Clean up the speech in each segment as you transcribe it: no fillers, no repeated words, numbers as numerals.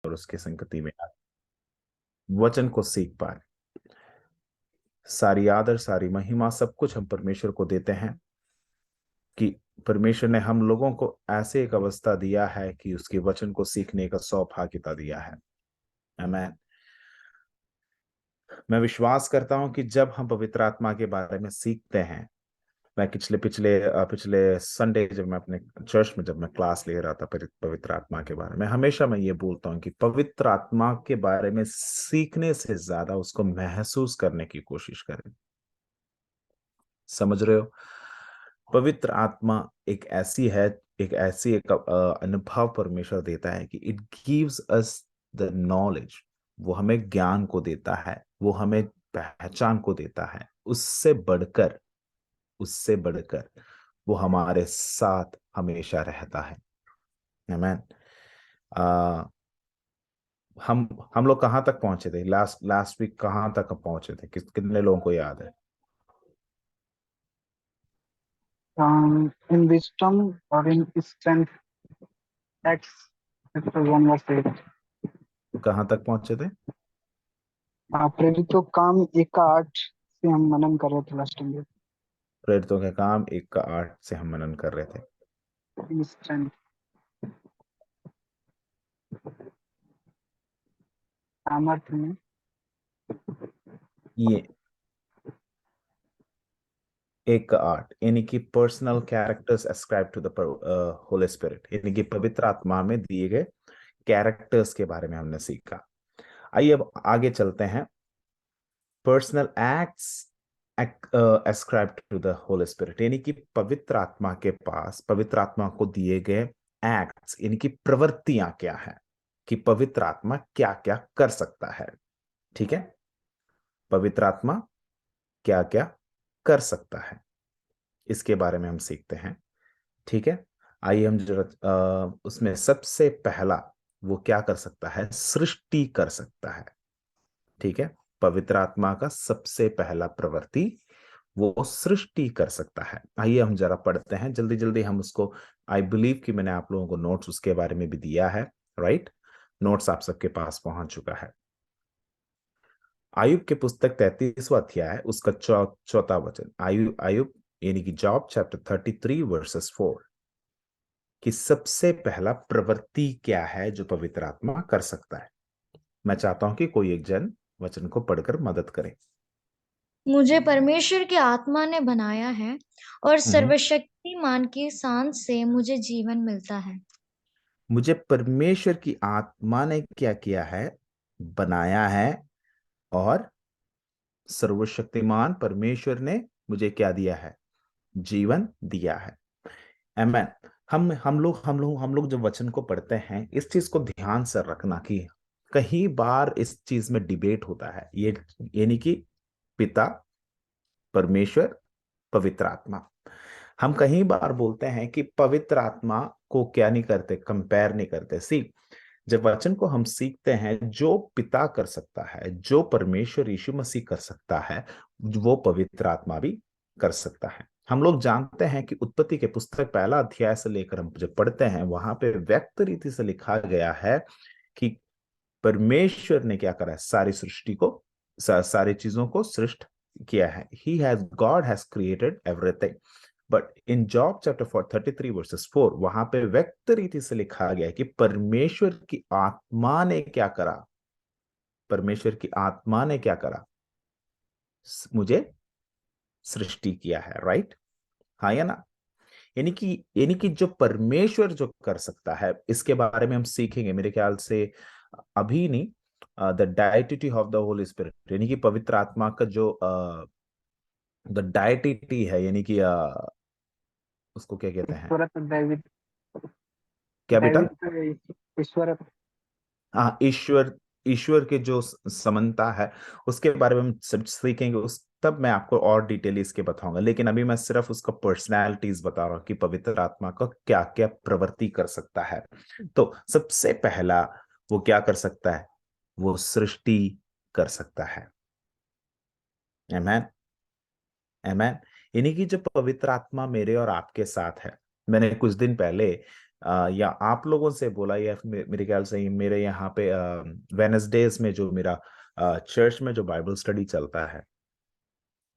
और उसके संगति में वचन को सीख पाए। सारी आदर, सारी महिमा, सब कुछ हम परमेश्वर को देते हैं कि परमेश्वर ने हम लोगों को ऐसे एक अवस्था दिया है कि उसके वचन को सीखने का सौभाग्यता दिया है। आमीन। मैं विश्वास करता हूं कि जब हम पवित्र आत्मा के बारे में सीखते हैं, मैं पिछले पिछले पिछले संडे जब मैं अपने चर्च में जब मैं क्लास ले रहा था पवित्र आत्मा के बारे में, हमेशा मैं ये बोलता हूँ कि पवित्र आत्मा के बारे में सीखने से ज्यादा उसको महसूस करने की कोशिश करें। समझ रहे हो? पवित्र आत्मा एक ऐसी है, एक अनुभव परमेश्वर देता है कि it gives us the knowledge. वो हमें ज्ञान को देता है, वो हमें पहचान को देता है। उससे बढ़कर वो हमारे साथ हमेशा रहता है। आमीन। आ, हम लोग कहाँ तक पहुंचे थे? लास्ट लास्ट वीक कहाँ तक पहुंचे थे? कितने लोगों को याद है? In wisdom or in strength, Acts chapter 1 verse 8. कहाँ तक पहुंचे थे? प्रेरितों काम 1 का 8 से हम मनन कर रहे थे लास्ट टाइम। प्रेरितों के काम 1 का 8 से हम मनन कर रहे थे। इन स्ट्रेंथ, सामर्थ्य में। ये 1 का 8 यानी कि personal characters ascribe to the Holy Spirit, यानी कि पवित्र आत्मा में दिए गए कैरेक्टर्स के बारे में हमने सीखा। आइए अब आगे चलते हैं। Personal acts ascribe to the Holy Spirit, यानी कि पवित्र आत्मा के पास, पवित्र आत्मा को दिए गए एक्ट्स यानी कि प्रवृत्तियां क्या है, कि पवित्र आत्मा क्या क्या कर सकता है। ठीक है? पवित्र आत्मा क्या क्या कर सकता है, इसके बारे में हम सीखते हैं। ठीक है? आइए हम जरा उसमें सबसे पहला वो क्या कर सकता है? सृष्टि कर सकता है। ठीक है? पवित्र आत्मा का सबसे पहला प्रवृत्ति वो सृष्टि कर सकता है। आइए हम जरा पढ़ते हैं जल्दी जल्दी हम उसको। आई बिलीव कि मैंने आप लोगों को नोट्स उसके बारे में भी दिया है, राइट? नोट्स आप सबके पास पहुंच चुका है। आयुब के पुस्तक 33वां अध्याय है, उसका चौथा वचन। आयुब यानी कि जॉब चैप्टर 33 वर्सेस 4, कि सबसे पहला प्रवृत्ति क्या है जो पवित्र आत्मा कर सकता है। मैं चाहता हूं कि कोई एक जन वचन को पढ़कर मदद करे। मुझे परमेश्वर की आत्मा ने बनाया है और हम्म। सर्वशक्तिमान की सांस से मुझे जीवन मिलता है। मुझे परमेश्वर की आत्मा ने क्या किया है? बनाया है। और सर्वशक्तिमान परमेश्वर ने मुझे क्या दिया है? जीवन दिया है। आमेन। हम लोग जब वचन को पढ़ते हैं, इस चीज को ध्यान से रखना कि कई बार इस चीज में डिबेट होता है। ये यानी कि पिता, परमेश्वर, पवित्र आत्मा। हम कई बार बोलते हैं कि पवित्र आत्मा को क्या नहीं करते, कंपेयर नहीं करते। सी, जब वचन को हम सीखते हैं, जो पिता कर सकता है, जो परमेश्वर यीशु मसीह कर सकता है, वो पवित्र आत्मा भी कर सकता है। हम लोग जानते हैं कि उत्पत्ति के पुस्तक 1 अध्याय से लेकर हम जब पढ़ते हैं, वहां पे व्यक्त रीति से लिखा गया है कि परमेश्वर ने क्या करा है? सारी सृष्टि को, सारी चीजों को सृष्ट किया है। God has created everything. But in job chapter 33 versus 4, वहां पे व्यक्त रीति से लिखा गया है कि परमेश्वर की आत्मा ने क्या करा? परमेश्वर की आत्मा ने क्या करा? मुझे सृष्टि किया है, राइट? हाँ या ना? यानी कि जो परमेश्वर जो कर सकता है, इसके बारे में हम सीखेंगे मेरे ख्याल से अभी नहीं। The deity of the Holy Spirit, यानी कि पवित्र आत्मा का जो द डाइटिटी है, यानी कि उसको क्या कहते हैं? ईश्वरत दैवित, क्या बेटा? दैवित ईश्वरत। हाँ, ईश्वर। ईश्वर के जो समानता है, उसके बारे में हम सब सीखेंगे। उस तब मैं आपको और डिटेल इसके बताऊंगा, लेकिन अभी मैं सिर्फ उसका पर्सनैलिटीज बता रहा हूँ कि पवित्र आत्मा का क्या क्या प्रवृत्ति कर सकता है। तो सबसे पहला वो क्या कर सकता है? वो सृष्टि कर सकता है। आमेन। आमेन। यानी कि जो पवित्र आत्मा मेरे और आपके साथ है, मैंने कुछ दिन पहले या आप लोगों से बोला, या फिर मेरे ख्याल से मेरे यहाँ पे वेनसडेज में जो मेरा चर्च में जो बाइबल स्टडी चलता है,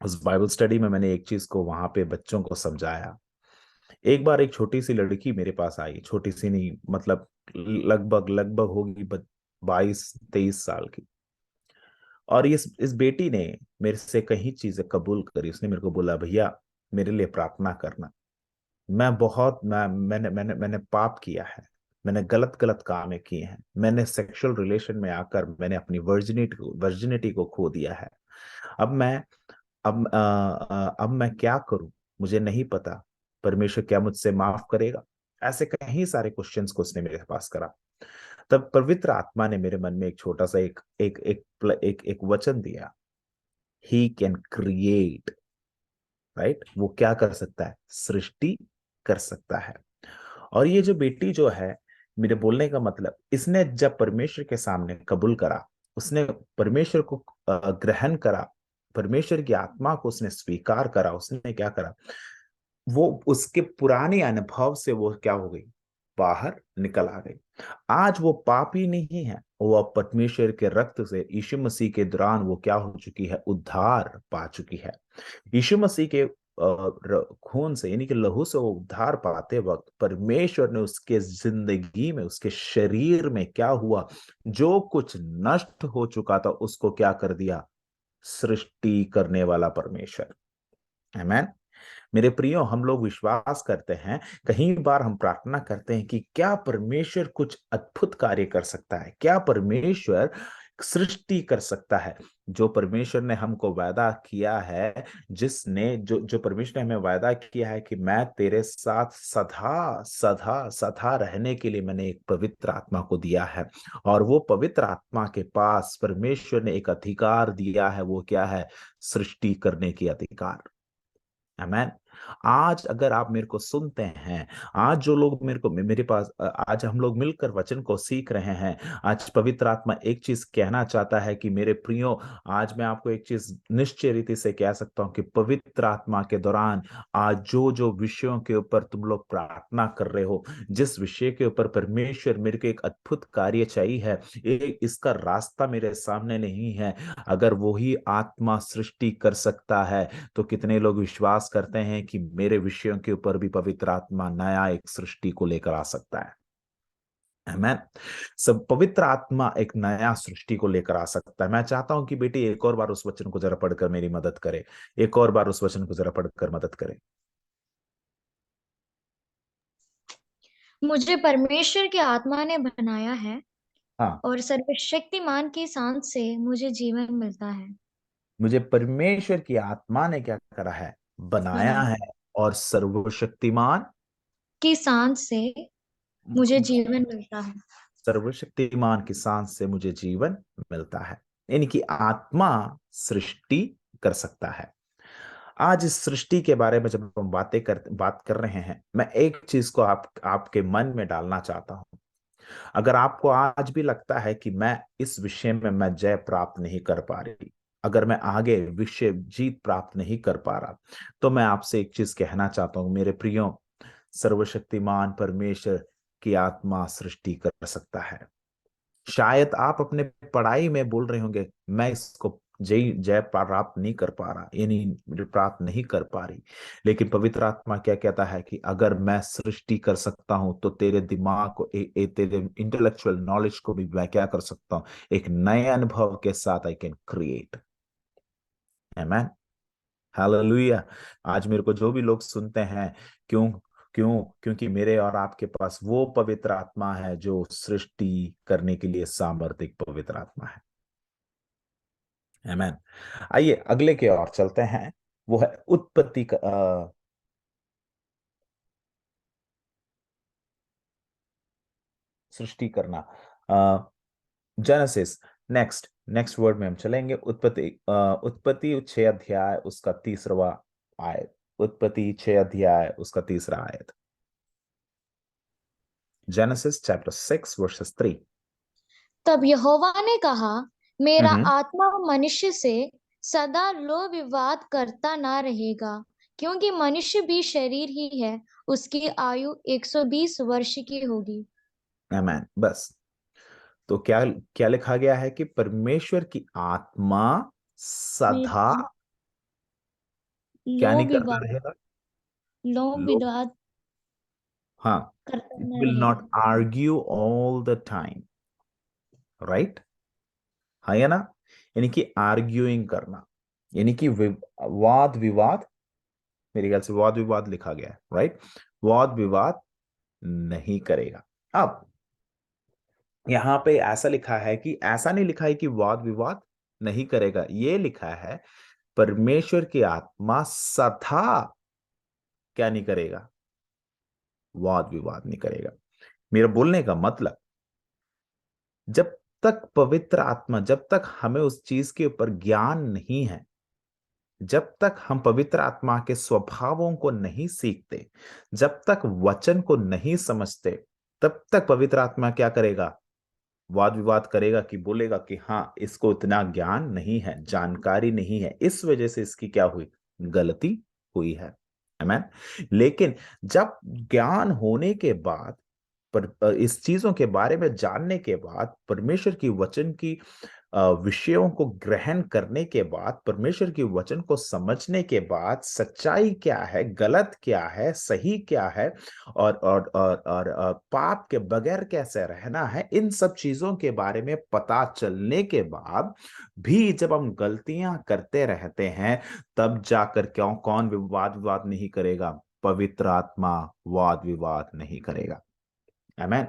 उस बाइबल स्टडी में मैंने एक चीज को वहां पे बच्चों को समझाया। एक बार एक छोटी सी लड़की मेरे पास आई, छोटी सी नहीं, मतलब लगभग लगभग होगी 22-23 साल की। और इस बेटी ने मेरे से कई चीजें कबूल करी। उसने मेरे को बोला, भैया मेरे लिए प्रार्थना करना। मैंने पाप किया है, मैंने गलत गलत काम किए हैं, मैंने सेक्सुअल रिलेशन में आकर मैंने अपनी वर्जिनिटी को खो दिया है। अब मैं अब मैं क्या करूं, मुझे नहीं पता। परमेश्वर क्या मुझसे माफ करेगा? ऐसे कई सारे क्वेश्चंस को उसने मेरे पास करा। तब पवित्र आत्मा ने मेरे मन में एक छोटा सा एक वचन दिया, ही कैन क्रिएट। राइट, वो क्या कर सकता है? सृष्टि कर सकता है। और ये जो बेटी जो है, मेरे बोलने का मतलब, इसने जब परमेश्वर के सामने कबूल करा, उसने परमेश्वर को ग्रहण करा, परमेश्वर की आत्मा को उसने स्वीकार करा, उसने क्या करा, वो उसके पुराने अनुभव से वो क्या हो गई, बाहर निकल आ गई। आज वो पापी नहीं है, वो अब परमेश्वर के रक्त से, यीशु मसीह के दौरान वो क्या हो चुकी है, उद्धार पा चुकी है। यीशु मसीह के खून से, यानी कि लहू से वो उद्धार पाते वक्त परमेश्वर ने उसके जिंदगी में, उसके शरीर में क्या हुआ, जो कुछ नष्ट हो चुका था उसको क्या कर दिया, सृष्टि करने वाला परमेश्वर। आमेन। मेरे प्रियो, हम लोग विश्वास करते हैं, कई बार हम प्रार्थना करते हैं कि क्या परमेश्वर कुछ अद्भुत कार्य कर सकता है, क्या परमेश्वर सृष्टि कर सकता है। जो परमेश्वर ने हमको वादा किया है, जिसने जो जो परमेश्वर ने हमें वादा किया है कि मैं तेरे साथ सदा सदा सदा रहने के लिए मैंने एक पवित्र आत्मा को दिया है। और वो पवित्र आत्मा के पास परमेश्वर ने एक अधिकार दिया है, वो क्या है, सृष्टि करने की अधिकार। आमेन। आज अगर आप मेरे को सुनते हैं, आज जो लोग मेरे पास आज हम लोग मिलकर वचन को सीख रहे हैं, आज पवित्र आत्मा एक चीज कहना चाहता है कि मेरे प्रियो, आज मैं आपको एक चीज निश्चय रीति से कह सकता हूं कि पवित्र आत्मा के दौरान आज जो जो विषयों के ऊपर तुम लोग प्रार्थना कर रहे हो, जिस विषय के ऊपर परमेश्वर मेरे को एक अद्भुत कार्य चाहिए है, इसका रास्ता मेरे सामने नहीं है, अगर वही आत्मा सृष्टि कर सकता है, तो कितने लोग विश्वास करते हैं कि मेरे विषयों के ऊपर भी पवित्र आत्मा नया एक सृष्टि को लेकर आ सकता है। आमेन। सब पवित्र आत्मा एक नया सृष्टि को लेकर आ सकता है। मैं चाहता हूं कि बेटी एक और बार उस वचन को जरा पढ़कर मेरी मदद करे, एक और बार उस वचन को जरा पढ़कर मदद करे। मुझे परमेश्वर की आत्मा ने बनाया है हाँ, और सर्वशक्तिमान की सांस से मुझे जीवन मिलता है। मुझे परमेश्वर की आत्मा ने क्या करा है, बनाया बनाया है, और सर्वशक्तिमान, की सांस से मुझे जीवन मिलता है। सर्वशक्तिमान की सांस से मुझे जीवन मिलता है। यानी कि आत्मा सृष्टि कर सकता है। आज इस सृष्टि के बारे में जब हम बात कर रहे हैं, मैं एक चीज को आपके मन में डालना चाहता हूं। अगर आपको आज भी लगता है कि मैं इस विषय में मैं जय प्राप्त नहीं कर पा रही, अगर मैं आगे विषय जीत प्राप्त नहीं कर पा रहा, तो मैं आपसे एक चीज कहना चाहता हूं, मेरे प्रियो, सर्वशक्तिमान परमेश्वर की आत्मा सृष्टि कर सकता है। शायद आप अपने पढ़ाई में बोल रहे होंगे, मैं इसको जय जय प्राप्त नहीं कर पा रहा, यानी प्राप्त नहीं कर पा रही, लेकिन पवित्र आत्मा क्या कहता है कि अगर मैं सृष्टि कर सकता हूं, तो तेरे दिमाग को तेरे इंटेलेक्चुअल नॉलेज को भी मैं क्या कर सकता हूं, एक नए अनुभव के साथ I can create. Amen. Hallelujah. आज मेरे को जो भी लोग सुनते हैं, क्यों क्यों क्योंकि मेरे और आपके पास वो पवित्र आत्मा है जो सृष्टि करने के लिए सामर्थ्य पवित्र आत्मा है। आमेन। आइए अगले के ओर चलते हैं, वो है उत्पत्ति का सृष्टि करना, जेनेसिस। नेक्स्ट नेक्स्ट वर्ड में हम चलेंगे, उत्पत्ति 6 अध्याय उसका 3वा आयत। उत्पत्ति 6 अध्याय उसका 3रा आयत। Genesis chapter 6 verses 3। तब यहोवा ने कहा, मेरा हम्म। आत्मा मनुष्य से सदा लो विवाद करता ना रहेगा, क्योंकि मनुष्य भी शरीर ही है, उसकी आयु 120 वर्ष की होगी। आमेन। बस। तो क्या क्या लिखा गया है कि परमेश्वर की आत्मा में सदा क्या लो नहीं करता विवाद रहेगा? लो लोग, विवाद हाँ, करता इट न विल नॉट रहेगा। Argue all the time, right? हाँ या ना? यानी कि आर्ग्यूइंग करना, यानी कि वाद विवाद, मेरे ख्याल से वाद विवाद लिखा गया है, राइट? वाद विवाद नहीं करेगा। अब यहां पे ऐसा लिखा है कि, ऐसा नहीं लिखा है कि वाद विवाद नहीं करेगा, ये लिखा है परमेश्वर की आत्मा सदा क्या नहीं करेगा? वाद विवाद नहीं करेगा। मेरा बोलने का मतलब, जब तक पवित्र आत्मा, जब तक हमें उस चीज के ऊपर ज्ञान नहीं है, जब तक हम पवित्र आत्मा के स्वभावों को नहीं सीखते, जब तक वचन को नहीं समझते, तब तक पवित्र आत्मा क्या करेगा? वाद विवाद करेगा, कि बोलेगा कि हाँ, इसको इतना ज्ञान नहीं है, जानकारी नहीं है, इस वजह से इसकी क्या हुई? गलती हुई है। आमेन। लेकिन जब ज्ञान होने के बाद, पर इस चीजों के बारे में जानने के बाद, परमेश्वर की वचन की विषयों को ग्रहण करने के बाद, परमेश्वर की वचन को समझने के बाद, सच्चाई क्या है, गलत क्या है, सही क्या है, और पाप के बगैर कैसे रहना है, इन सब चीजों के बारे में पता चलने के बाद भी जब हम गलतियां करते रहते हैं, तब जाकर क्यों कौन विवाद विवाद नहीं करेगा? पवित्र आत्मा वाद विवाद नहीं करेगा। आमेन।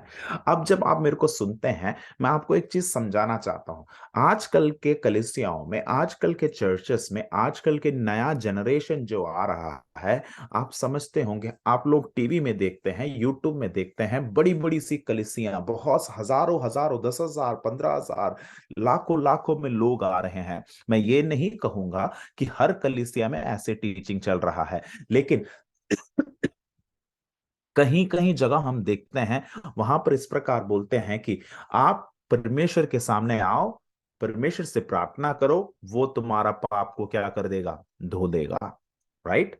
अब जब आप मेरे को सुनते हैं, मैं आपको एक चीज समझाना चाहता हूं। आजकल के कलीसियाओं में, आजकल के चर्चेस में, आजकल के नया जनरेशन जो आ रहा है, आप समझते होंगे, आप लोग टीवी में देखते हैं, यूट्यूब में देखते हैं, बड़ी बड़ी सी कलीसियां, बहुत हजारों हजारों, 10,000, 15,000, लाखों लाखों में लोग आ रहे हैं। मैं ये नहीं कहूंगा कि हर कलीसिया में ऐसे टीचिंग चल रहा है, लेकिन कहीं कहीं जगह हम देखते हैं, वहां पर इस प्रकार बोलते हैं कि आप परमेश्वर के सामने आओ, परमेश्वर से प्रार्थना करो, वो तुम्हारा पाप को क्या कर देगा? धो देगा, राइट?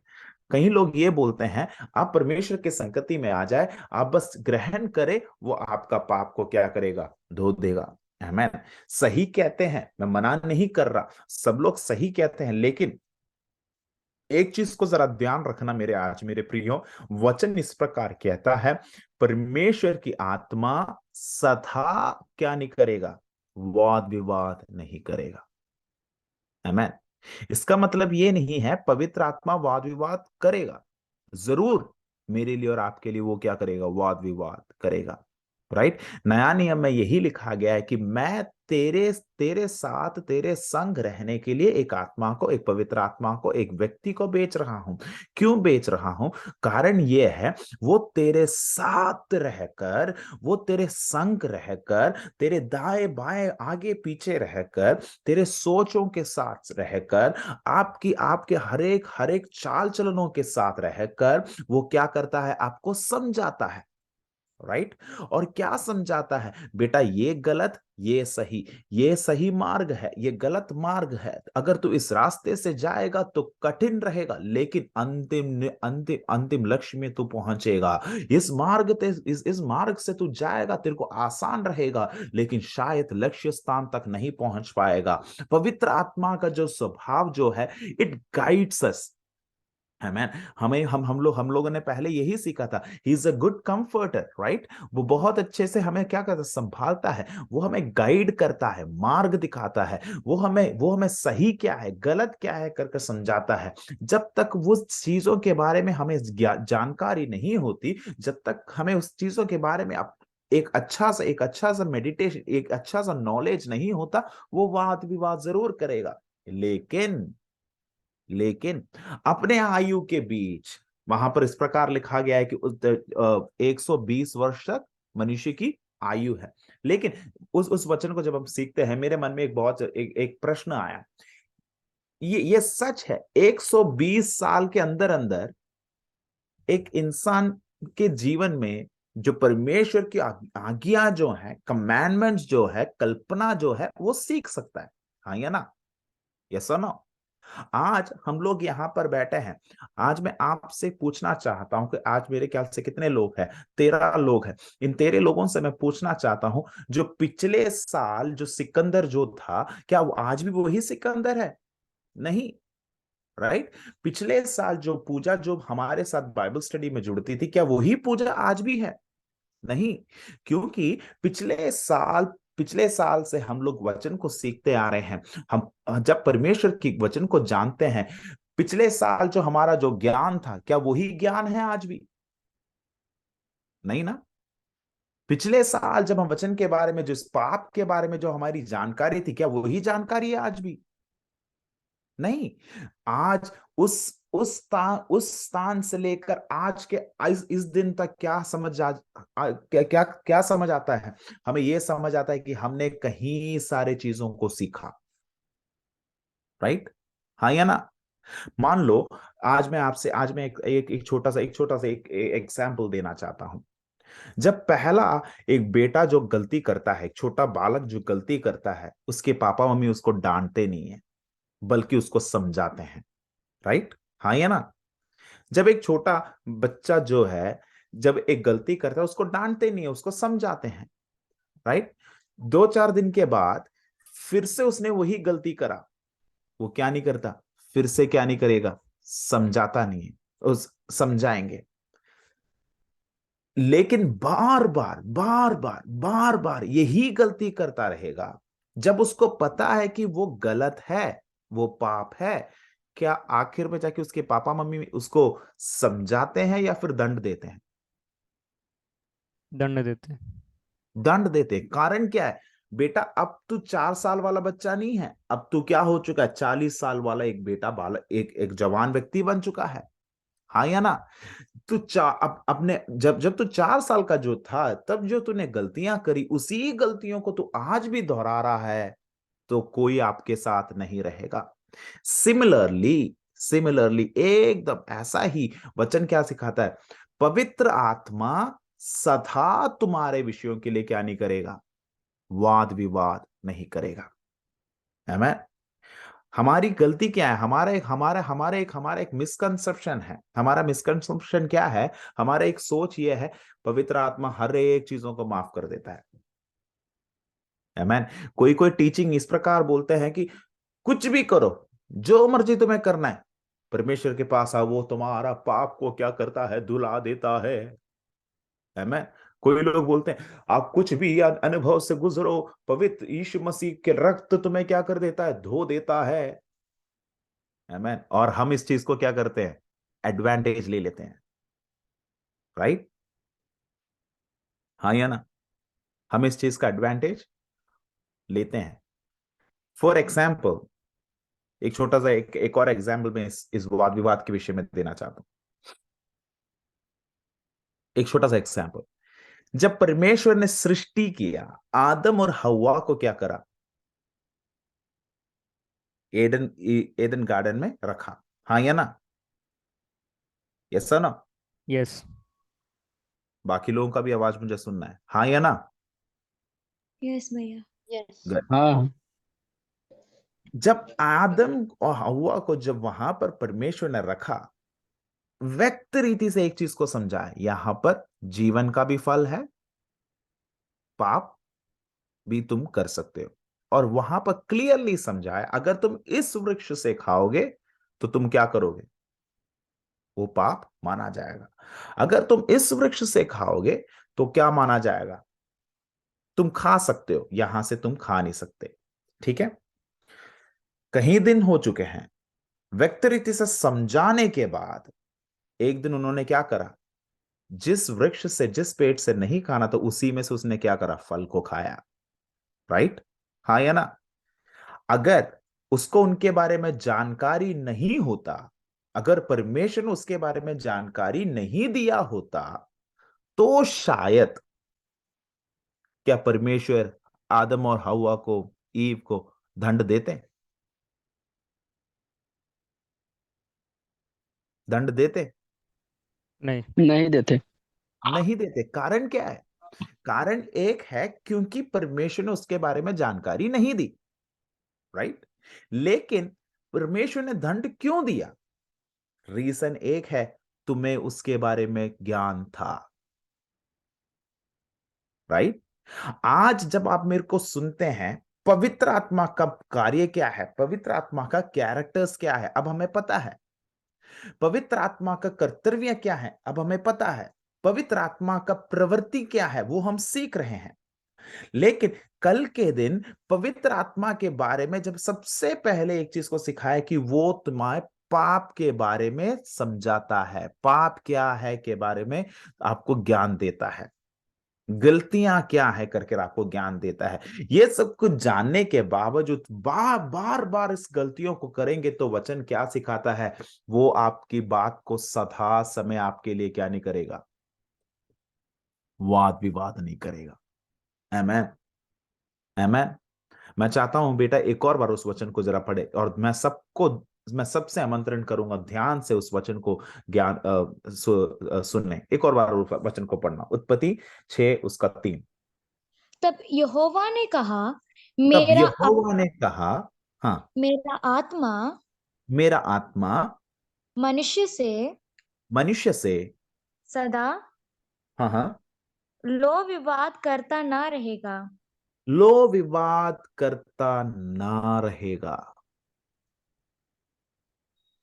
कहीं लोग ये बोलते हैं, आप परमेश्वर के संगति में आ जाए, आप बस ग्रहण करें, वो आपका पाप को क्या करेगा? धो देगा। आमेन। सही कहते हैं, मैं मना नहीं कर रहा, सब लोग सही कहते हैं, लेकिन एक चीज को जरा ध्यान रखना मेरे प्रियो, वचन इस प्रकार कहता है, परमेश्वर की आत्मा सदा क्या नहीं करेगा? वाद विवाद नहीं करेगा। आमेन। इसका मतलब ये नहीं है पवित्र आत्मा वाद विवाद करेगा, जरूर मेरे लिए और आपके लिए वो क्या करेगा? वाद विवाद करेगा, राइट? नया नियम में यही लिखा गया है कि मैं तेरे तेरे साथ, तेरे संग रहने के लिए एक आत्मा को, एक पवित्र आत्मा को, एक व्यक्ति को बेच रहा हूं। क्यों बेच रहा हूं? कारण यह है, वो तेरे साथ रहकर, वो तेरे संग रहकर, तेरे दाएं बाएं आगे पीछे रहकर, तेरे सोचों के साथ रहकर, आपकी आपके हर एक चाल चलनों के साथ रहकर, वो क्या करता है? आपको समझाता है, राइट? और क्या समझाता है? बेटा ये गलत, ये सही मार्ग है, ये गलत मार्ग है, अगर तू इस रास्ते से जाएगा तो कठिन रहेगा, लेकिन अंतिम अंतिम अंतिम लक्ष्य में तू पहुंचेगा। इस मार्ग से तू जाएगा, तेरे को आसान रहेगा, लेकिन शायद लक्ष्य स्थान तक नहीं पहुंच पाएगा। पवित्र आत्मा का जो स्वभाव जो है, इट गाइड्स अस। मैन, हमें हम लोगों ने पहले यही सीखा था, he is a good comforter, right? वो बहुत अच्छे से हमें क्या करता? संभालता है, वो हमें गाइड करता है, मार्ग दिखाता है, वो हमें सही क्या है, गलत क्या है करके समझाता है। जब तक वो चीजों के बारे में हमें जानकारी नहीं होती, जब तक हमें उस चीजों के बारे में एक अच्छा सा मेडिटेशन, एक अच्छा सा नॉलेज नहीं होता, वो वाद विवाद जरूर करेगा। लेकिन अपने आयु के बीच, वहां पर इस प्रकार लिखा गया है कि 120 वर्ष तक मनुष्य की आयु है। लेकिन उस वचन को जब हम सीखते हैं, मेरे मन में एक प्रश्न आया। ये सच है, 120 साल के अंदर अंदर एक इंसान के जीवन में जो परमेश्वर की आज्ञा जो है, कमांडमेंट्स जो है, कल्पना जो है, वो सीख सकता है, हाँ या ना? यस और नो? आज हम लोग यहाँ पर बैठे हैं। आज मैं आपसे पूछना चाहता हूं कि आज मेरे ख्याल से कितने लोग हैं, 13 लोग हैं। इन 13 लोगों से मैं पूछना चाहता हूं, जो पिछले साल जो सिकंदर जो था, क्या वो आज भी वही सिकंदर है? नहीं। राइट। पिछले साल जो पूजा जो हमारे साथ बाइबल स्टडी में जुड़ती थी, क्या वही पूजा आज भी है? नहीं। क्योंकि पिछले साल से हम लोग वचन को सीखते आ रहे हैं। हम जब परमेश्वर की वचन को जानते हैं, पिछले साल जो हमारा जो ज्ञान था, क्या वही ज्ञान है आज भी? नहीं ना। पिछले साल जब हम वचन के बारे में, जो इस पाप के बारे में जो हमारी जानकारी थी, क्या वही जानकारी है आज भी? नहीं। आज उस स्थान से लेकर आज के इस दिन तक क्या क्या समझ आता है? हमें यह समझ आता है कि हमने कहीं सारे चीजों को सीखा। राइट। हाँ या ना? मान लो, आज मैं एक छोटा सा एक एग्जाम्पल देना चाहता हूं। जब पहला एक बेटा जो गलती करता है, एक छोटा बालक जो गलती करता है, उसके पापा मम्मी उसको डांटते नहीं है, बल्कि उसको समझाते हैं। राइट। हाँ या ना? जब एक छोटा बच्चा जो है, जब एक गलती करता है, उसको डांटते नहीं है, उसको समझाते हैं। राइट। 2-4 दिन के बाद फिर से उसने वही गलती करा, वो क्या नहीं करता, फिर से क्या नहीं करेगा, समझाता नहीं है। उस समझाएंगे, लेकिन बार बार यही गलती करता रहेगा। जब उसको पता है कि वो गलत है, वो पाप है, क्या आखिर में जाके उसके पापा मम्मी उसको समझाते हैं या फिर दंड देते हैं? दंड देते। दंड देते हैं। कारण क्या है? बेटा, अब तू 4 साल वाला बच्चा नहीं है, अब तू क्या हो चुका है, 40 साल वाला एक बेटा, बालक, एक जवान व्यक्ति बन चुका है। हाँ या ना? तू अपने जब जब तू 4 साल का जो था, तब जो तूने गलतियां करी, उसी गलतियों को तू आज भी दोहरा रहा है, तो कोई आपके साथ नहीं रहेगा। सिमिलरली एकदम ऐसा ही वचन क्या सिखाता है? पवित्र आत्मा सदा तुम्हारे विषयों के लिए क्या नहीं करेगा? वाद विवाद नहीं करेगा। आमीन। हमारी गलती क्या है? हमारा एक मिसकंसेप्शन है। हमारा मिसकंसेप्शन क्या है? हमारा एक सोच ये है, पवित्र आत्मा हर एक चीजों को माफ कर देता है। आमीन। कोई कोई टीचिंग इस प्रकार बोलते हैं कि कुछ भी करो, जो मर्जी तुम्हें करना है, परमेश्वर के पास आओ, वो तुम्हारा पाप को क्या करता है? धुला देता है। आमीन। कोई लोग बोलते हैं आप कुछ भी अनुभव से गुजरो, पवित्र यीशु मसीह के रक्त तुम्हें क्या कर देता है? धो देता है। आमीन। और हम इस चीज को क्या करते हैं? एडवांटेज ले लेते हैं। राइट। हाँ या ना? हम इस चीज का एडवांटेज लेते हैं। फॉर एग्जाम्पल, एक छोटा सा एक और एग्जाम्पल में इस वाद विवाद के विषय में देना चाहता हूं। एक छोटा सा एग्जाम्पल, जब परमेश्वर ने सृष्टि किया, आदम और हव्वा को क्या करा? एदन गार्डन में रखा। हाँ या ना? यस सर ना? यस। बाकी लोगों का भी आवाज मुझे सुनना है। हाँ या ना? यस भैया। यस। Good. हाँ। जब आदम और हव्वा को जब वहां पर परमेश्वर ने रखा, व्यक्त रीति से एक चीज को समझा, यहां पर जीवन का भी फल है, पाप भी तुम कर सकते हो। और वहां पर क्लियरली समझाया, अगर तुम इस वृक्ष से खाओगे तो तुम क्या करोगे? वो पाप माना जाएगा। अगर तुम इस वृक्ष से खाओगे तो क्या माना जाएगा? तुम खा सकते हो, यहां से तुम खा नहीं सकते। ठीक है। कई दिन हो चुके हैं, व्यक्त रीति से समझाने के बाद एक दिन उन्होंने क्या करा? जिस वृक्ष से, जिस पेड़ से नहीं खाना तो उसी में से उसने क्या करा? फल को खाया। राइट। हाँ या ना? अगर उसको उनके बारे में जानकारी नहीं होता, अगर परमेश्वर ने उसके बारे में जानकारी नहीं दिया होता, तो शायद क्या परमेश्वर आदम और हव्वा को, ईव को दंड देते? दंड देते? नहीं। नहीं देते। नहीं देते। कारण क्या है? कारण एक है, क्योंकि परमेश्वर ने उसके बारे में जानकारी नहीं दी। राइट। लेकिन परमेश्वर ने दंड क्यों दिया? रीजन एक है, तुम्हें उसके बारे में ज्ञान था। राइट? आज जब आप मेरे को सुनते हैं, पवित्र आत्मा का कार्य क्या है, पवित्र आत्मा का कैरेक्टर्स क्या है, अब हमें पता है। पवित्र आत्मा का कर्तव्य क्या है, अब हमें पता है। पवित्र आत्मा का प्रवृत्ति क्या है, वो हम सीख रहे हैं। लेकिन कल के दिन पवित्र आत्मा के बारे में जब सबसे पहले एक चीज को सिखाया कि वो तुम्हारे पाप के बारे में समझाता है, पाप क्या है के बारे में आपको ज्ञान देता है, गलतियां क्या है करके आपको ज्ञान देता है। ये सब कुछ जानने के बावजूद बार बार इस गलतियों को करेंगे तो वचन क्या सिखाता है? वो आपकी बात को सदा समय आपके लिए क्या नहीं करेगा? वाद विवाद नहीं करेगा। आमेन, आमेन। मैं चाहता हूं बेटा एक और बार उस वचन को जरा पढ़े, और मैं सबसे आमंत्रण करूंगा ध्यान से उस वचन को सुनने। एक और बार उस वचन को पढ़ना, उत्पत्ति 6 उसका 3। तब यहोवा ने कहा, तब यहोवा ने कहा, हाँ, मेरा आत्मा मेरा आत्मा मनुष्य मनुष्य से सदा हाँ हाँ लो विवाद करता ना रहेगा। लो विवाद करता ना रहेगा।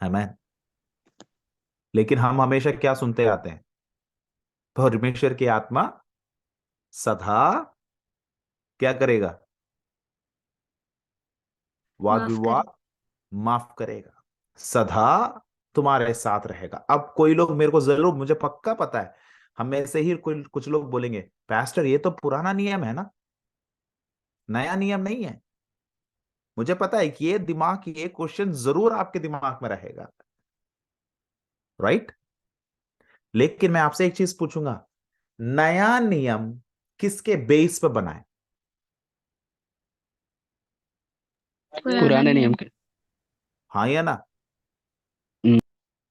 आमेन। लेकिन हम हमेशा क्या सुनते आते हैं? परमेश्वर की आत्मा सदा क्या करेगा? वाद माफ करे। विवाद माफ करेगा, सदा तुम्हारे साथ रहेगा। अब कोई लोग मेरे को जरूर, मुझे पक्का पता है, हमें से ही कोई कुछ लोग बोलेंगे, पास्टर ये तो पुराना नियम है ना, नया नियम नहीं है। मुझे पता है कि ये क्वेश्चन जरूर आपके दिमाग में रहेगा, राइट? लेकिन मैं आपसे एक चीज पूछूंगा, नया नियम किसके बेस पर बना है? पुराने नियम के। हाँ या ना? हम्म।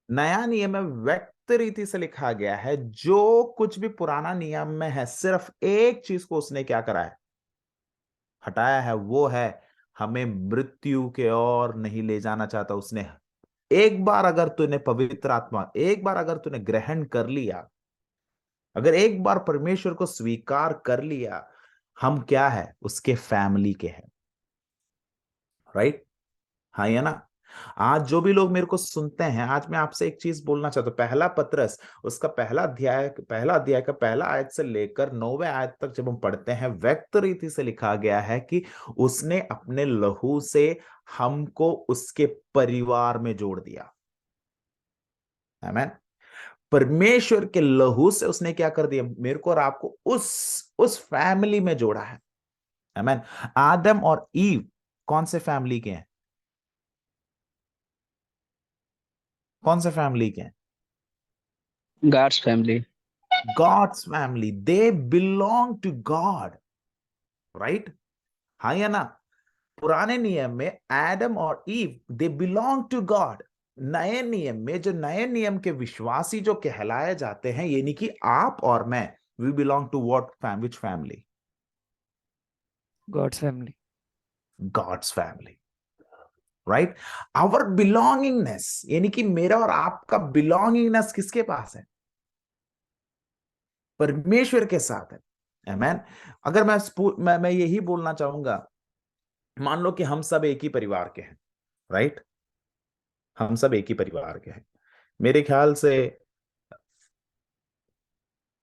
नया नियम में व्यक्त रीति से लिखा गया है, जो कुछ भी पुराना नियम में है सिर्फ एक चीज को उसने क्या करा है? हटाया है। वो है, हमें मृत्यु के ओर नहीं ले जाना चाहता उसने। एक बार अगर तूने पवित्र आत्मा, एक बार अगर तूने ग्रहण कर लिया, अगर एक बार परमेश्वर को स्वीकार कर लिया, हम क्या है? उसके फैमिली के हैं, राइट? हाँ या ना? आज जो भी लोग मेरे को सुनते हैं, आज मैं आपसे एक चीज बोलना चाहता हूं। पहला पत्रस उसका पहला अध्याय का पहला आयत से लेकर 9वें आयत तक जब हम पढ़ते हैं, व्यक्त रीति से लिखा गया है कि उसने अपने लहू से हमको उसके परिवार में जोड़ दिया। आमीन। परमेश्वर के लहू से उसने क्या कर दिया? मेरे को और आपको उस फैमिली में जोड़ा है। आमीन। आदम और ईव कौन से फैमिली के हैं? कौन से फैमिली के हैं? God's family. God's family. They belong to God, right? हाँ या ना? पुराने नियम में एडम और Eve they belong to God. नए नियम में जो नए नियम के विश्वासी जो कहलाए जाते हैं, यानी कि आप और मैं, we belong to which family? God's family. God's family, right? Our belongingness, यानी कि मेरा और आपका बिलोंगिंगनेस किसके पास है? परमेश्वर के साथ है। आमेन। अगर मैं यही बोलना चाहूंगा, मान लो कि हम सब एक ही परिवार के हैं, राइट? हम सब एक ही परिवार के हैं। मेरे ख्याल से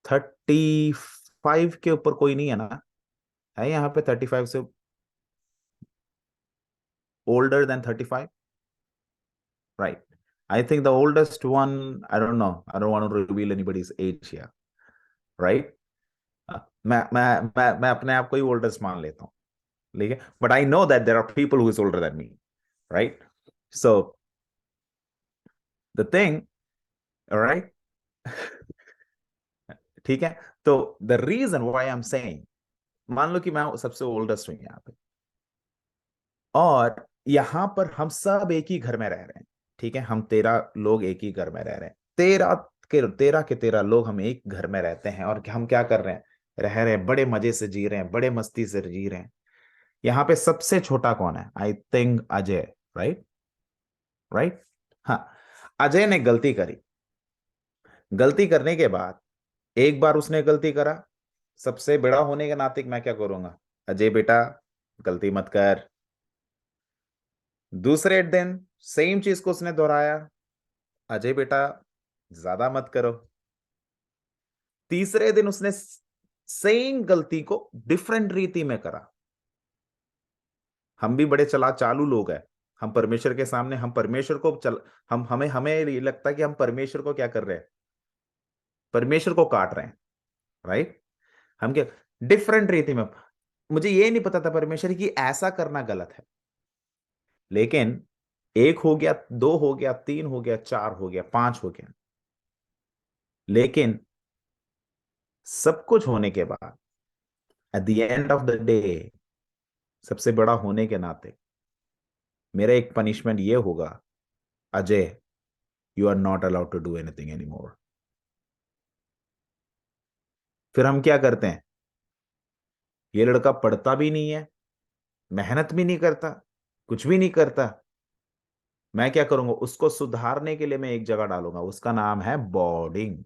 35 के ऊपर कोई नहीं है ना? है यहाँ पे 35 से older than 35? Right? I think the oldest one, I don't know, I don't want to reveal anybody's age here, right? मैं अपने आप को ही ओल्डेस्ट मान लेता हूँ, ठीक है? But I know that there are people who is older than me, right? So the thing, right? ठीक है? तो the reason why I am saying, मान लो कि मैं सबसे ओल्डेस्ट हूं यहाँ पे, और यहां पर हम सब एक ही घर में रह रहे हैं, ठीक है? हम 13 लोग एक ही घर में रह रहे हैं। 13 लोग हम एक घर में रहते हैं, और हम क्या कर रहे हैं? रह रहे हैं, बड़े मजे से जी रहे हैं, बड़े मस्ती से जी रहे हैं। यहाँ पे सबसे छोटा कौन है? I think Ajay, right? Right. हाँ, अजय ने गलती करी। गलती करने के बाद एक बार उसने गलती करा, सबसे बड़ा होने के नाते मैं क्या करूंगा, अजय बेटा गलती मत कर। दूसरे दिन सेम चीज को उसने दोहराया, अजय बेटा ज्यादा मत करो। तीसरे दिन उसने सेम गलती को डिफरेंट रीति में करा। हम भी बड़े चालू लोग हैं। हम परमेश्वर के सामने, हम परमेश्वर को हम हमें हमें ये लगता है कि हम परमेश्वर को क्या कर रहे हैं, परमेश्वर को काट रहे हैं, राइट। हम क्या डिफरेंट रीति में, मुझे ये नहीं पता था परमेश्वर की ऐसा करना गलत है, लेकिन एक हो गया, दो हो गया, तीन हो गया, चार हो गया, पांच हो गया, लेकिन सब कुछ होने के बाद at the end of the day, सबसे बड़ा होने के नाते मेरा एक पनिशमेंट ये होगा, Ajay you are not allowed to do anything any more. फिर हम क्या करते हैं, ये लड़का पढ़ता भी नहीं है, मेहनत भी नहीं करता, कुछ भी नहीं करता, मैं क्या करूंगा, उसको सुधारने के लिए मैं एक जगह डालूंगा, उसका नाम है बोर्डिंग,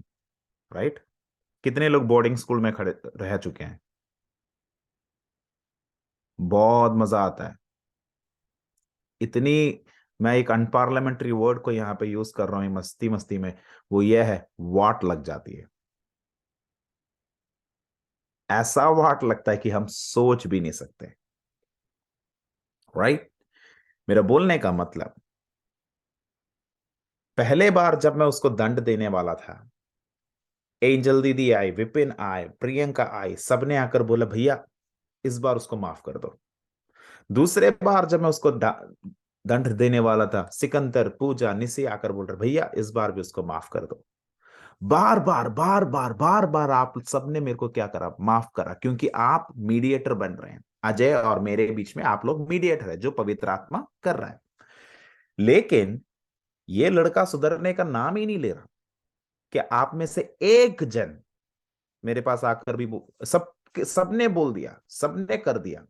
राइट। कितने लोग बोर्डिंग स्कूल में खड़े रह चुके हैं, बहुत मजा आता है। इतनी, मैं एक अनपार्लियामेंट्री वर्ड को यहां पे यूज कर रहा हूं मस्ती मस्ती में, वो ये है, वाट लग जाती है। ऐसा वाट लगता है कि हम सोच भी नहीं सकते, राइट। मेरा बोलने का मतलब, पहले बार जब मैं उसको दंड देने वाला था, एंजल दीदी आई, विपिन आए, प्रियंका आई, सबने आकर बोला भैया इस बार उसको माफ कर दो। दूसरे बार जब मैं उसको दंड देने वाला था, सिकंदर, पूजा, निशी आकर बोल रहे भैया इस बार भी उसको माफ कर दो। बार बार बार बार बार बार आप सबने मेरे को क्या करा, माफ करा, क्योंकि आप मीडिएटर बन रहे हैं। अजय और मेरे बीच में आप लोग मीडिएटर है, जो पवित्र आत्मा कर रहा है। लेकिन ये लड़का सुधरने का नाम ही नहीं ले रहा कि आप में से एक जन मेरे पास आकर भी सबने बोल दिया, सबने कर दिया।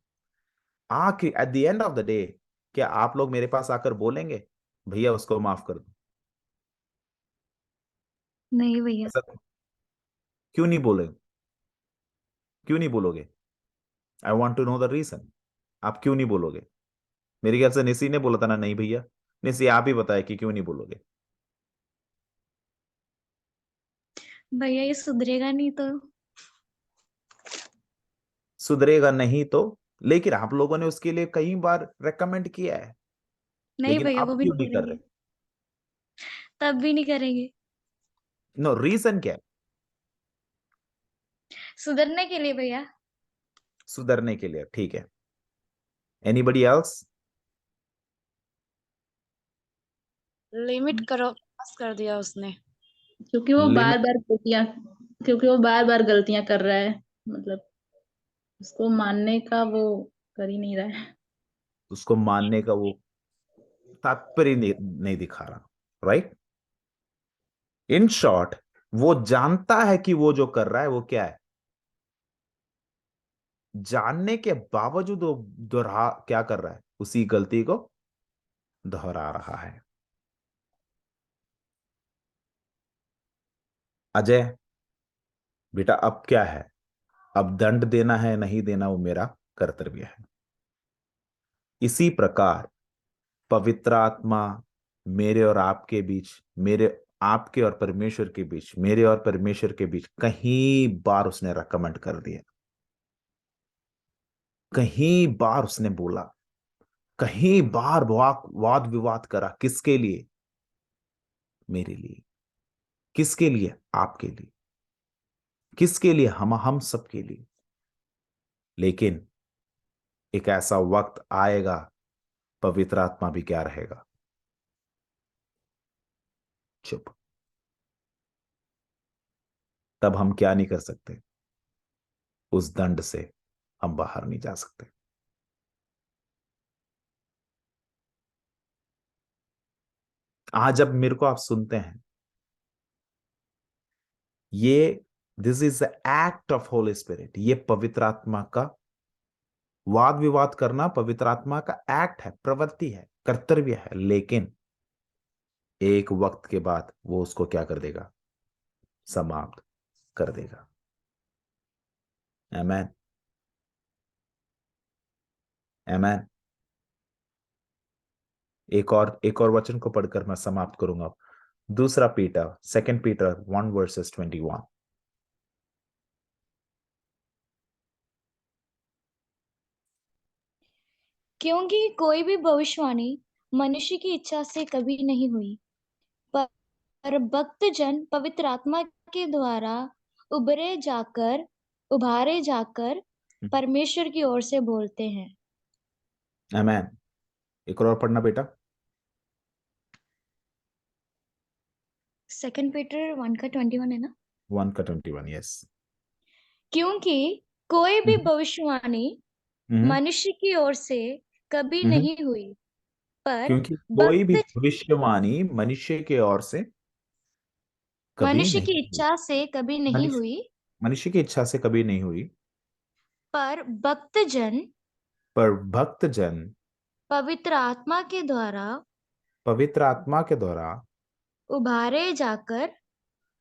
आखिर at the end of the day क्या आप लोग मेरे पास आकर बोलेंगे भैया उसको माफ कर दो? नहीं भैया। ऐसा क्यों नहीं बोलेंगे, क्यों नहीं बोलोगे? I want to know the reason. आप क्यों नहीं बोलोगे? मेरे ख्याल से निसी ने बोला था ना, नहीं भैया, निसी आप ही बताए कि क्यों नहीं बोलोगे। भैया ये सुधरेगा नहीं तो। सुधरेगा नहीं तो, लेकिन आप लोगों ने उसके लिए कई बार रेकमेंड किया है, नहीं लेकिन भैया, आप वो भी क्यों नहीं नहीं कर करेंगे। रहे? तब भी नहीं करेंगे। नो, रीजन क्या है? सुधरने के लिए भैया। सुधरने के लिए, ठीक है। Anybody else? लिमिट करो, पास कर दिया उसने। क्योंकि वो बार लिमिट, बार गलतियां क्योंकि वो बार बार गलतियां कर रहा है, मतलब उसको मानने का वो कर ही नहीं रहा है। उसको मानने का वो तात्पर्य नहीं दिखा रहा, राइट। इन शॉर्ट, वो जानता है कि वो जो कर रहा है वो क्या है, जानने के बावजूद वो दोहरा क्या कर रहा है, उसी गलती को दोहरा रहा है। अजय बेटा अब क्या है, अब दंड देना है नहीं देना वो मेरा कर्तव्य है। इसी प्रकार पवित्र आत्मा मेरे और आपके बीच, मेरे आपके और परमेश्वर के बीच, मेरे और परमेश्वर के बीच कहीं बार उसने रेकमेंड कर दिया, कहीं बार उसने बोला, कहीं बार वाद विवाद करा। किसके लिए? मेरे लिए। किसके लिए? आपके लिए। किसके लिए? हम सबके लिए। लेकिन एक ऐसा वक्त आएगा, पवित्र आत्मा भी क्या रहेगा, चुप। तब हम क्या नहीं कर सकते, उस दंड से हम बाहर नहीं जा सकते। आज जब मेरे को आप सुनते हैं, ये this is the act of Holi spirit, ये पवित्र आत्मा का, वाद विवाद करना पवित्र आत्मा का एक्ट है, प्रवृत्ति है, कर्तव्य है। लेकिन एक वक्त के बाद वो उसको क्या कर देगा, समाप्त कर देगा। आमेन, आमेन। एक और वचन को पढ़कर मैं समाप्त करूंगा। दूसरा पीटर, 2 पीटर 1:21। क्योंकि कोई भी भविष्यवाणी मनुष्य की इच्छा से कभी नहीं हुई, पर भक्तजन पवित्र आत्मा के द्वारा उभारे जाकर परमेश्वर की ओर से बोलते हैं। आमेन। एक और पढ़ना बेटा। 2 पीटर 1:21 है ना? 1:21, यस। क्योंकि कोई भी भविष्यवाणी मनुष्य की ओर से कभी नहीं हुई, पर क्योंकि कोई भी भक्त भविष्यवाणी मनुष्य के ओर से कभी मनुष्य नहीं की हुई। इच्छा से कभी नहीं मनुष्य हुई, मनुष्य की इच्छा से कभी नहीं हुई, पर भक्तजन पर भक्तजन पवित्र आत्मा के द्वारा पवित्र आत्मा के द्वारा उभारे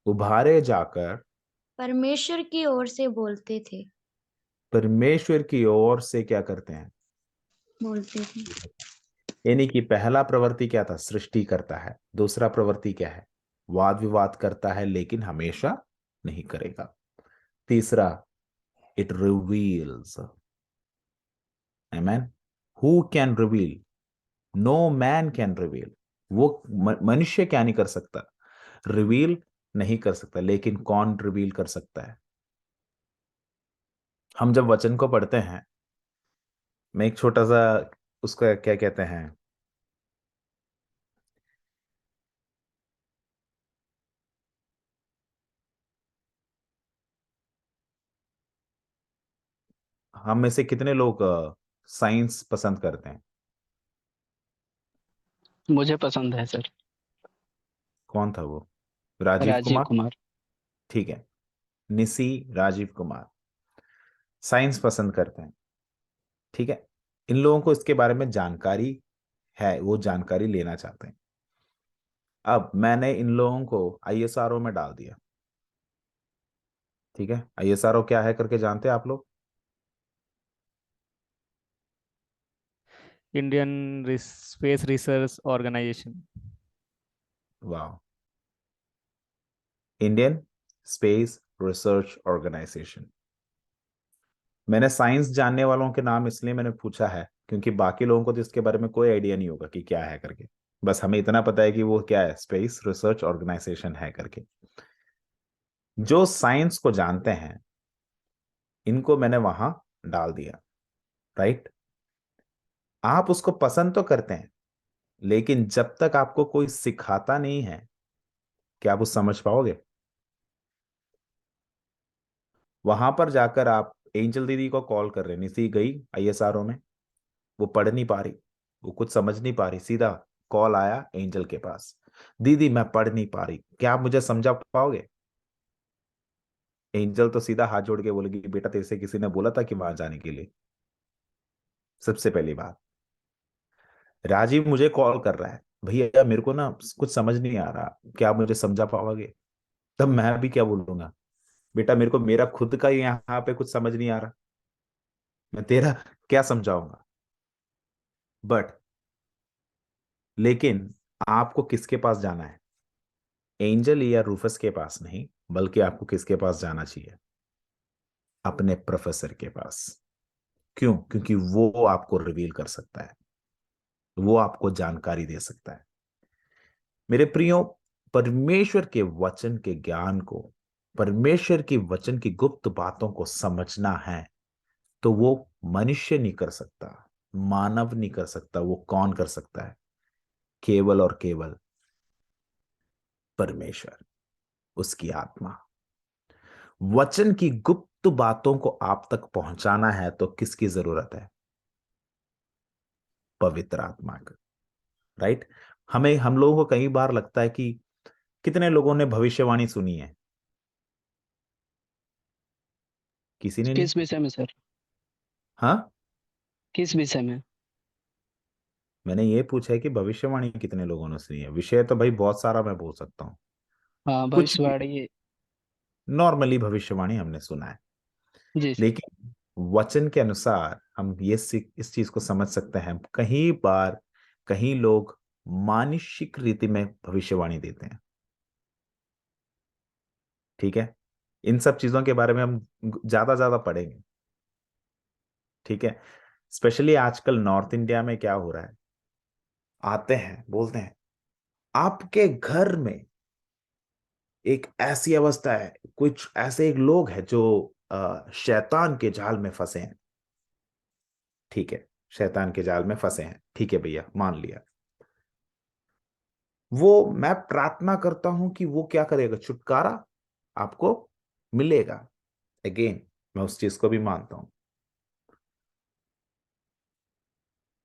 उभारे जाकर परमेश्वर की ओर से बोलते थे। परमेश्वर की ओर से क्या करते हैं। यानी कि पहला प्रवृत्ति क्या था, सृष्टि करता है। दूसरा प्रवृत्ति क्या है, वाद विवाद करता है, लेकिन हमेशा नहीं करेगा। तीसरा, it reveals. Amen. Who can reveal? No man can reveal. वो मनुष्य क्या नहीं कर सकता, रिवील नहीं कर सकता, लेकिन कौन रिवील कर सकता है। हम जब वचन को पढ़ते हैं, मैं एक छोटा सा उसका क्या कहते हैं, हम में से कितने लोग साइंस पसंद करते हैं? मुझे पसंद है सर। कौन था वो? राजीव राजीव कुमार। कुमार। ठीक है, निसी राजीव कुमार साइंस पसंद करते हैं। ठीक है, इन लोगों को इसके बारे में जानकारी है, वो जानकारी लेना चाहते हैं। अब मैंने इन लोगों को आईएसआरओ में डाल दिया। ठीक है, आईएसआरओ क्या है करके जानते हैं आप लोग? Indian space research organisation. वाह, इंडियन स्पेस रिसर्च ऑर्गेनाइजेशन। मैंने साइंस जानने वालों के नाम इसलिए मैंने पूछा है क्योंकि बाकी लोगों को तो इसके बारे में कोई आइडिया नहीं होगा कि क्या है करके। बस हमें इतना पता है कि वो क्या है, स्पेस रिसर्च ऑर्गेनाइजेशन है करके। जो साइंस को जानते हैं, इनको मैंने वहां डाल दिया। राइट। आप उसको पसंद तो करते हैं, लेकिन जब तक आपको कोई सिखाता नहीं है, क्या आप उस समझ पाओगे? वहां पर जाकर आप एंजल दीदी को कॉल कर रहे हैं, निसी गई आईएसआरओ में, वो पढ़ नहीं पा रही, वो कुछ समझ नहीं पा रही, सीधा कॉल आया एंजल के पास, दीदी मैं पढ़ नहीं पा रही, क्या आप मुझे समझा पाओगे? एंजल तो सीधा हाथ जोड़ के बोलेगी, बेटा तेरे से किसी ने बोला था कि वहां जाने के लिए? सबसे पहली बात। राजीव मुझे कॉल कर रहा है, भैया मेरे को ना कुछ समझ नहीं आ रहा, क्या आप मुझे समझा पाओगे? तब मैं भी क्या बोलूंगा, बेटा मेरे को मेरा खुद का ही यहाँ पे कुछ समझ नहीं आ रहा, मैं तेरा क्या समझाऊंगा? बट लेकिन आपको किसके पास जाना है? एंजल या रूफस के पास नहीं, बल्कि आपको किसके पास जाना चाहिए? अपने प्रोफेसर के पास। क्यों? क्योंकि वो आपको रिवील कर सकता है, वो आपको जानकारी दे सकता है। मेरे प्रियो, परमेश्वर के वचन के ज्ञान को, परमेश्वर की वचन की गुप्त बातों को समझना है, तो वो मनुष्य नहीं कर सकता, मानव नहीं कर सकता। वो कौन कर सकता है? केवल और केवल परमेश्वर, उसकी आत्मा। वचन की गुप्त बातों को आप तक पहुंचाना है तो किसकी जरूरत है? पवित्र आत्मा का। राइट। हम लोगों को कई बार लगता है कि कितने लोगों ने भविष्यवाणी सुनी है? किसी ने नहीं। किस विषय में सर? हाँ, किस विषय में? मैंने ये पूछा है कि भविष्यवाणी कितने लोगों ने सुनी है। विषय तो भाई बहुत सारा मैं बोल सकता हूँ, हाँ कुछ भी भविष्यवाणी। नॉर्मली भविष्यवाणी हमने सुना है, जी सर। लेकिन वचन के अनुसार हम ये इस चीज को समझ सकते हैं, कहीं बार कहीं लोग मानुषिक रीति में भविष्यवाणी देते हैं। ठीक है, इन सब चीजों के बारे में हम ज्यादा ज्यादा पढ़ेंगे। ठीक है, स्पेशली आजकल नॉर्थ इंडिया में क्या हो रहा है, आते हैं बोलते हैं आपके घर में एक ऐसी अवस्था है, कुछ ऐसे एक लोग हैं जो शैतान के जाल में फंसे हैं। ठीक है, शैतान के जाल में फंसे हैं, ठीक है भैया, मान लिया। वो मैं प्रार्थना करता हूं कि वो क्या करेगा, छुटकारा आपको मिलेगा। अगेन मैं उस चीज को भी मानता हूं।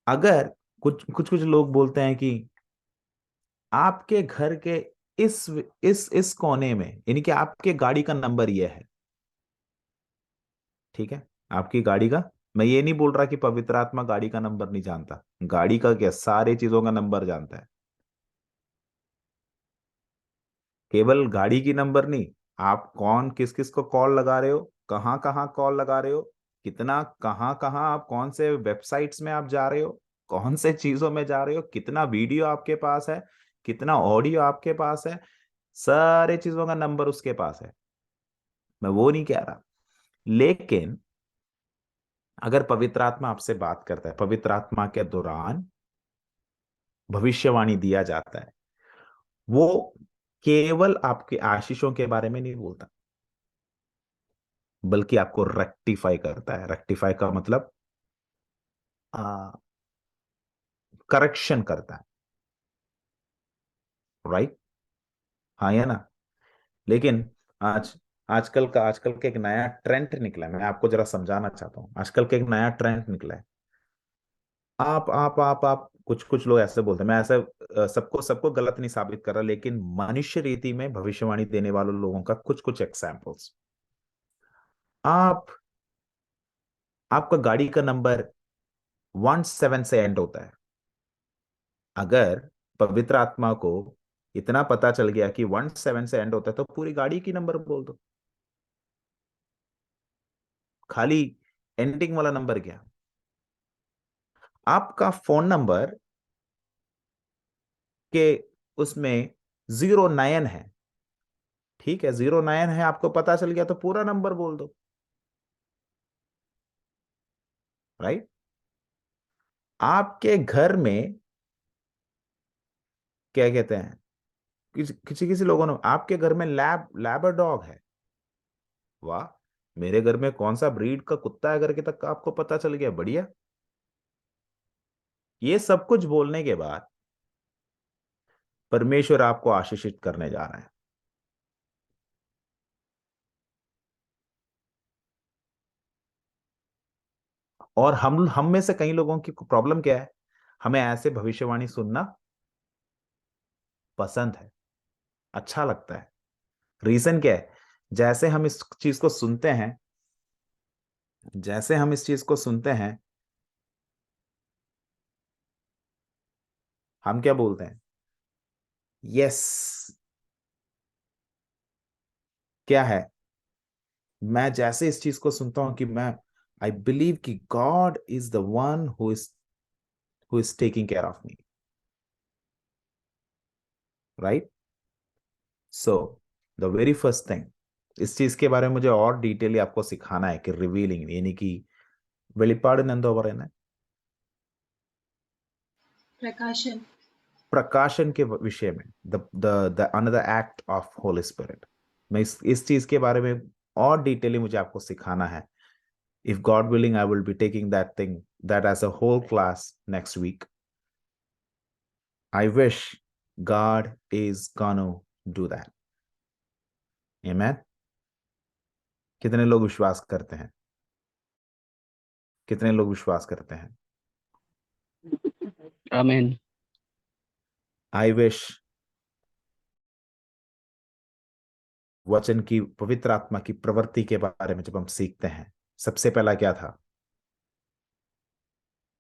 अगर कुछ कुछ कुछ लोग बोलते हैं कि आपके घर के इस कोने में, यानी कि आपके गाड़ी का नंबर ये है। ठीक है, आपकी गाड़ी का, मैं ये नहीं बोल रहा कि पवित्र आत्मा गाड़ी का नंबर नहीं जानता, गाड़ी का क्या, सारे चीजों का नंबर जानता है। केवल गाड़ी की नंबर नहीं, आप कौन किस किस को कॉल लगा रहे हो, कहाँ कहाँ कॉल लगा रहे हो, कितना कहाँ कहाँ, आप कौन से वेबसाइट्स में आप जा रहे हो, कौन से चीजों में जा रहे हो, कितना वीडियो आपके पास है, कितना ऑडियो आपके पास है, सारे चीजों का नंबर उसके पास है। मैं वो नहीं कह रहा, लेकिन अगर पवित्र आत्मा आपसे बात करता है, पवित्र आत्मा के दौरान भविष्यवाणी दिया जाता है, वो केवल आपके आशीषों के बारे में नहीं बोलता, बल्कि आपको रेक्टिफाई करता है। रेक्टिफाई का मतलब करेक्शन करता है। राइट, हाँ या ना। लेकिन आज आजकल का एक नया ट्रेंड निकला है, मैं आपको जरा समझाना चाहता हूँ। आजकल का एक नया ट्रेंड निकला है, आप कुछ कुछ लोग ऐसे बोलते हैं, मैं ऐसे सबको सबको गलत नहीं साबित कर रहा, लेकिन मनुष्य रीति में भविष्यवाणी देने वाले लोगों का कुछ कुछ एग्जाम्पल्स। आप आपका गाड़ी का नंबर 17 से एंड होता है। अगर पवित्र आत्मा को इतना पता चल गया कि 17 से एंड होता है, तो पूरी गाड़ी की नंबर बोल दो, खाली एंडिंग वाला नंबर क्या। आपका फोन नंबर के उसमें 09 है, ठीक है, 09 है, आपको पता चल गया तो पूरा नंबर बोल दो। राइट, आपके घर में क्या कहते हैं, किसी किसी किसी लोगों ने, आपके घर में लैबर डॉग है, वाह, मेरे घर में कौन सा ब्रीड का कुत्ता है करके तक आपको पता चल गया, बढ़िया। ये सब कुछ बोलने के बाद परमेश्वर आपको आशीषित करने जा रहा है। और हम में से कई लोगों की प्रॉब्लम क्या है, हमें ऐसे भविष्यवाणी सुनना पसंद है, अच्छा लगता है। रीजन क्या है, जैसे हम इस चीज को सुनते हैं, जैसे हम इस चीज को सुनते हैं, हम क्या बोलते हैं, यस, क्या है, मैं जैसे इस चीज को सुनता हूं कि मैं आई बिलीव कि God is the one who is taking care of me. Right, so the very first thing, इस चीज के बारे में मुझे और डिटेली आपको सिखाना है कि रिवीलिंग, यानी कि വെളിപ്പാടിന് എന്തോ പറയുന്നത്, प्रकाशन। प्रकाशन के विषय में, the another act of Holi spirit. मैं इस चीज के बारे में और डिटेली मुझे आपको सिखाना है। If God willing I will be taking that thing, that as a whole class next week. I wish God is gonna do that. Amen. कितने लोग विश्वास करते हैं, कितने लोग विश्वास करते हैं। आमीन। आई विश वचन की, पवित्र आत्मा की प्रवृत्ति के बारे में जब हम सीखते हैं, सबसे पहला क्या था,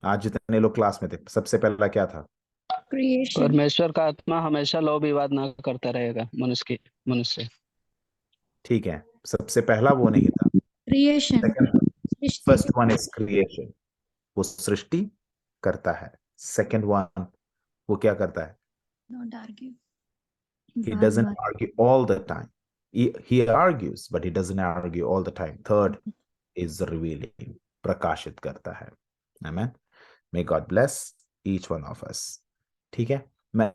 आज जितने लोग क्लास में थे, सबसे पहला क्या था? क्रिएशन। परमेश्वर का आत्मा हमेशा लव विवाद ना करता रहेगा मनुष्य। ठीक है, सबसे पहला वो नहीं था। Creation. Second, first one is creation, वो सृष्टि करता है। सेकंड वन, वो क्या करता है? Not argue. He doesn't argue all the time. He argues, but he doesn't argue all the time. Third is revealing, प्रकाशित करता है। Amen. May God bless each one of us. ठीक है?